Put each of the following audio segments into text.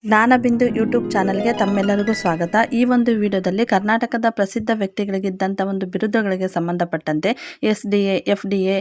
ಜ್ಞಾನಬಿಂದು YouTube ಚಾನಲ್ಗೆ ತಮ್ಮೆಲ್ಲರಿಗೂ ಸ್ವಾಗತ. ಈ ಒಂದು ವಿಡಿಯೋದಲ್ಲಿ ಕರ್ನಾಟಕದ ಪ್ರಸಿದ್ಧ ವ್ಯಕ್ತಿಗಳಿಗಿದ್ದಂಥ ಒಂದು ಬಿರುದುಗಳಿಗೆ ಸಂಬಂಧಪಟ್ಟಂತೆ SDA, FDA,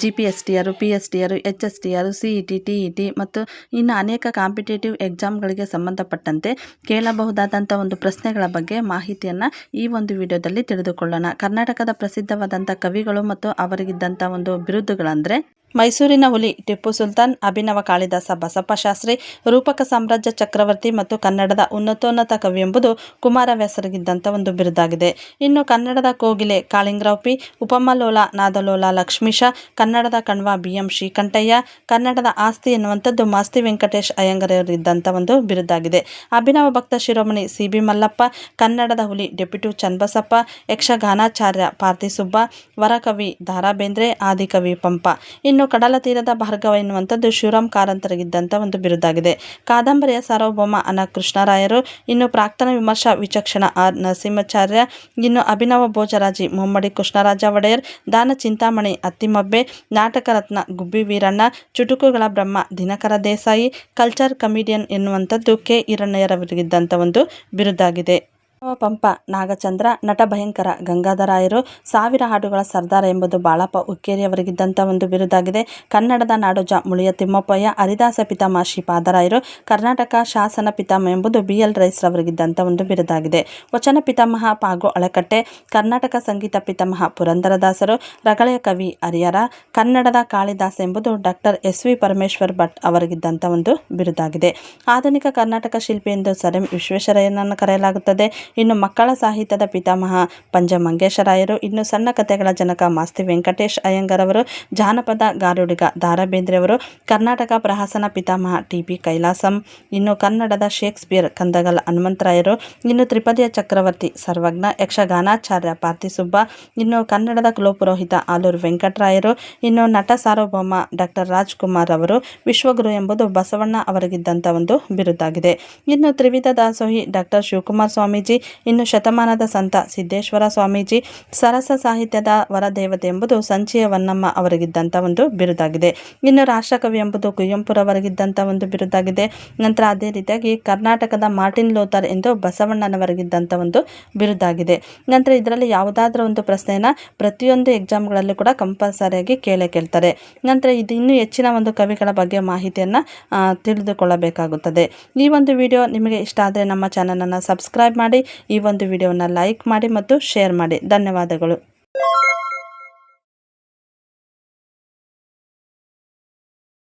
GPSTR, PSTR, HSTR, CET, TET ಮತ್ತು ಇನ್ನು ಅನೇಕ ಕಾಂಪಿಟೇಟಿವ್ ಎಕ್ಸಾಮ್ಗಳಿಗೆ ಸಂಬಂಧಪಟ್ಟಂತೆ ಕೇಳಬಹುದಾದಂಥ ಒಂದು ಪ್ರಶ್ನೆಗಳ ಬಗ್ಗೆ ಮಾಹಿತಿಯನ್ನು ಈ ಒಂದು ವಿಡಿಯೋದಲ್ಲಿ ತಿಳಿದುಕೊಳ್ಳೋಣ. ಕರ್ನಾಟಕದ ಪ್ರಸಿದ್ಧವಾದಂಥ ಕವಿಗಳು ಮತ್ತು ಅವರಿಗಿದ್ದಂಥ ಒಂದು ಬಿರುದುಗಳಂದರೆ ಮೈಸೂರಿನ ಹುಲಿ ಟಿಪ್ಪು ಸುಲ್ತಾನ್, ಅಭಿನವ ಕಾಳಿದಾಸ ಬಸಪ್ಪ ಶಾಸ್ತ್ರಿ, ರೂಪಕ ಸಾಮ್ರಾಜ್ಯ ಚಕ್ರವರ್ತಿ ಮತ್ತು ಕನ್ನಡದ ಉನ್ನತೋನ್ನತ ಕವಿ ಎಂಬುದು ಕುಮಾರವ್ಯಾಸರಿಗಿದ್ದಂಥ ಒಂದು ಬಿರುದಾಗಿದೆ. ಇನ್ನು ಕನ್ನಡದ ಕೋಗಿಲೆ ಕಾಳಿಂಗರಾವ್ ಪಿ, ಉಪಮಲೋಲ ನಾದಲೋಲ ಲಕ್ಷ್ಮೀಶ, ಕನ್ನಡದ ಕಣ್ವ BM ಶ್ರೀಕಂಠಯ್ಯ, ಕನ್ನಡದ ಆಸ್ತಿ ಎನ್ನುವಂಥದ್ದು ಮಾಸ್ತಿ ವೆಂಕಟೇಶ್ ಅಯ್ಯಂಗಾರವರಿದ್ದಂಥ ಒಂದು ಬಿರುದಾಗಿದೆ. ಅಭಿನವ ಭಕ್ತ ಶಿರೋಮಣಿ CB ಮಲ್ಲಪ್ಪ, ಕನ್ನಡದ ಹುಲಿ ಡೆಪ್ಯೂಟಿ ಚನ್ನಬಸಪ್ಪ, ಯಕ್ಷಗಾನಾಚಾರ್ಯ ಪಾರ್ತಿಸುಬ್ಬ, ವರಕವಿ ದ ರಾ ಬೇಂದ್ರೆ, ಆದಿಕವಿ ಪಂಪ. ಇನ್ನು ಕಡಲ ತೀರದ ಭಾರ್ಗವ ಎನ್ನುವಂಥದ್ದು ಶಿವರಾಮ್ ಕಾರಂತರಿಗಿದ್ದಂಥ ಒಂದು ಬಿರುದಾಗಿದೆ. ಕಾದಂಬರಿಯ ಸಾರ್ವಭೌಮ ಅನ ಕೃಷ್ಣರಾಯರು, ಇನ್ನು ಪ್ರಾಕ್ತನ ವಿಮರ್ಶಾ ವಿಚಕ್ಷಣ R ನರಸಿಂಹಾಚಾರ್ಯ, ಇನ್ನು ಅಭಿನವ ಭೋಜರಾಜಿ ಮುಮ್ಮಡಿ ಕೃಷ್ಣರಾಜ ಒಡೆಯರ್, ದಾನ ಚಿಂತಾಮಣಿ ಅತ್ತಿಮಬ್ಬೆ, ನಾಟಕ ರತ್ನ ಗುಬ್ಬಿ ವೀರಣ್ಣ, ಚುಟುಕುಗಳ ಬ್ರಹ್ಮ ದಿನಕರ ದೇಸಾಯಿ, ಕಲ್ಚರ್ ಕಮಿಡಿಯನ್ ಎನ್ನುವಂಥದ್ದು K ಈರಣ್ಣಯ್ಯರವರಿಗಿದ್ದಂಥ ಒಂದು ಬಿರುದಾಗಿದೆ. ಪಂಪ ನಾಗಚಂದ್ರ, ನಟ ಭಯಂಕರ ಗಂಗಾಧರಾಯರು, ಸಾವಿರ ಹಾಡುಗಳ ಸರ್ದಾರ ಎಂಬುದು ಬಾಳಪ್ಪ ಹುಕ್ಕೇರಿಯವರಿಗಿದ್ದಂಥ ಒಂದು ಬಿರುದಾಗಿದೆ. ಕನ್ನಡದ ನಾಡೋಜ ಮುಳಿಯ ತಿಮ್ಮಪ್ಪಯ್ಯ, ಹರಿದಾಸ ಪಿತಾಮಹ ಶ್ರೀಪಾದರಾಯರು, ಕರ್ನಾಟಕ ಶಾಸನ ಪಿತಾಮಹ ಎಂಬುದು BL ರೈಸ್ರವರಿಗಿದ್ದಂಥ ಒಂದು ಬಿರುದಾಗಿದೆ. ವಚನ ಪಿತಾಮಹ ಪಾಗು ಅಳಕಟ್ಟೆ, ಕರ್ನಾಟಕ ಸಂಗೀತ ಪಿತಾಮಹ ಪುರಂದರದಾಸರು, ರಗಳೆಯ ಕವಿ ಹರಿಹರ, ಕನ್ನಡದ ಕಾಳಿದಾಸ ಎಂಬುದು ಡಾಕ್ಟರ್ SV ಪರಮೇಶ್ವರ್ ಭಟ್ ಅವರಿಗಿದ್ದಂಥ ಒಂದು ಬಿರುದಾಗಿದೆ. ಆಧುನಿಕ ಕರ್ನಾಟಕ ಶಿಲ್ಪಿ ಎಂದು ಸರ್ ಎಂ ವಿಶ್ವೇಶ್ವರಯ್ಯನನ್ನು ಕರೆಯಲಾಗುತ್ತದೆ. ಇನ್ನು ಮಕ್ಕಳ ಸಾಹಿತ್ಯದ ಪಿತಾಮಹ ಪಂಜ ಮಂಗೇಶರಾಯರು, ಇನ್ನು ಸಣ್ಣ ಕಥೆಗಳ ಜನಕ ಮಾಸ್ತಿ ವೆಂಕಟೇಶ್ ಅಯ್ಯಂಗಾರವರು, ಜಾನಪದ ಗಾರುಡಿಗ ದ ರಾ ಬೇಂದ್ರೆಯವರು, ಕರ್ನಾಟಕ ಪ್ರಹಸನ ಪಿತಾಮಹ TP ಕೈಲಾಸಂ, ಇನ್ನು ಕನ್ನಡದ ಶೇಕ್ಸ್ಪಿಯರ್ ಕಂದಗಲ್ ಹನುಮಂತರಾಯರು, ಇನ್ನು ತ್ರಿಪದಿಯ ಚಕ್ರವರ್ತಿ ಸರ್ವಜ್ಞ, ಯಕ್ಷಗಾನಾಚಾರ್ಯ ಪಾರ್ತಿಸುಬ್ಬ, ಇನ್ನು ಕನ್ನಡದ ಕುಲಪುರೋಹಿತ ಆಲೂರು ವೆಂಕಟರಾಯರು, ಇನ್ನು ನಟ ಸಾರ್ವಭೌಮ ಡಾಕ್ಟರ್ ರಾಜ್ಕುಮಾರ್ ಅವರು, ವಿಶ್ವಗುರು ಎಂಬುದು ಬಸವಣ್ಣ ಅವರಿಗಿದ್ದಂಥ ಒಂದು ಬಿರುದಾಗಿದೆ. ಇನ್ನು ತ್ರಿವಿಧ ದಾಸೋಹಿ ಡಾಕ್ಟರ್ ಶಿವಕುಮಾರ ಸ್ವಾಮೀಜಿ, ಇನ್ನು ಶತಮಾನದ ಸಂತ ಸಿದ್ದೇಶ್ವರ ಸ್ವಾಮೀಜಿ, ಸರಸ ಸಾಹಿತ್ಯದ ವರದೇವತೆ ಎಂಬುದು ಸಂಚಿಯ ವನ್ನಮ್ಮ ಅವರಿಗಿದ್ದಂಥ ಒಂದು ಬಿರುದಾಗಿದೆ. ಇನ್ನು ರಾಷ್ಟ್ರಕವಿ ಎಂಬುದು ಕುವೆಂಪುರವರಿಗಿದ್ದಂಥ ಒಂದು ಬಿರುದಾಗಿದೆ. ನಂತರ ಅದೇ ರೀತಿಯಾಗಿ ಕರ್ನಾಟಕದ ಮಾರ್ಟಿನ್ ಲೂಥರ್ ಎಂದು ಬಸವಣ್ಣನವರಿಗಿದ್ದಂಥ ಒಂದು ಬಿರುದಾಗಿದೆ. ನಂತರ ಇದರಲ್ಲಿ ಯಾವುದಾದ್ರೂ ಒಂದು ಪ್ರಶ್ನೆಯನ್ನು ಪ್ರತಿಯೊಂದು ಎಕ್ಸಾಮ್ಗಳಲ್ಲೂ ಕೂಡ ಕಂಪಲ್ಸರಿಯಾಗಿ ಕೇಳ್ತಾರೆ. ನಂತರ ಇದು ಇನ್ನೂ ಹೆಚ್ಚಿನ ಒಂದು ಕವಿಗಳ ಬಗ್ಗೆ ಮಾಹಿತಿಯನ್ನು ತಿಳಿದುಕೊಳ್ಳಬೇಕಾಗುತ್ತದೆ. ಈ ಒಂದು ವಿಡಿಯೋ ನಿಮಗೆ ಇಷ್ಟ ಆದರೆ ನಮ್ಮ ಚಾನಲನ್ನು ಸಬ್ಸ್ಕ್ರೈಬ್ ಮಾಡಿ, ಈ ಒಂದು ವಿಡಿಯೋವನ್ನು ಲೈಕ್ ಮಾಡಿ ಮತ್ತು ಶೇರ್ ಮಾಡಿ. ಧನ್ಯವಾದಗಳು.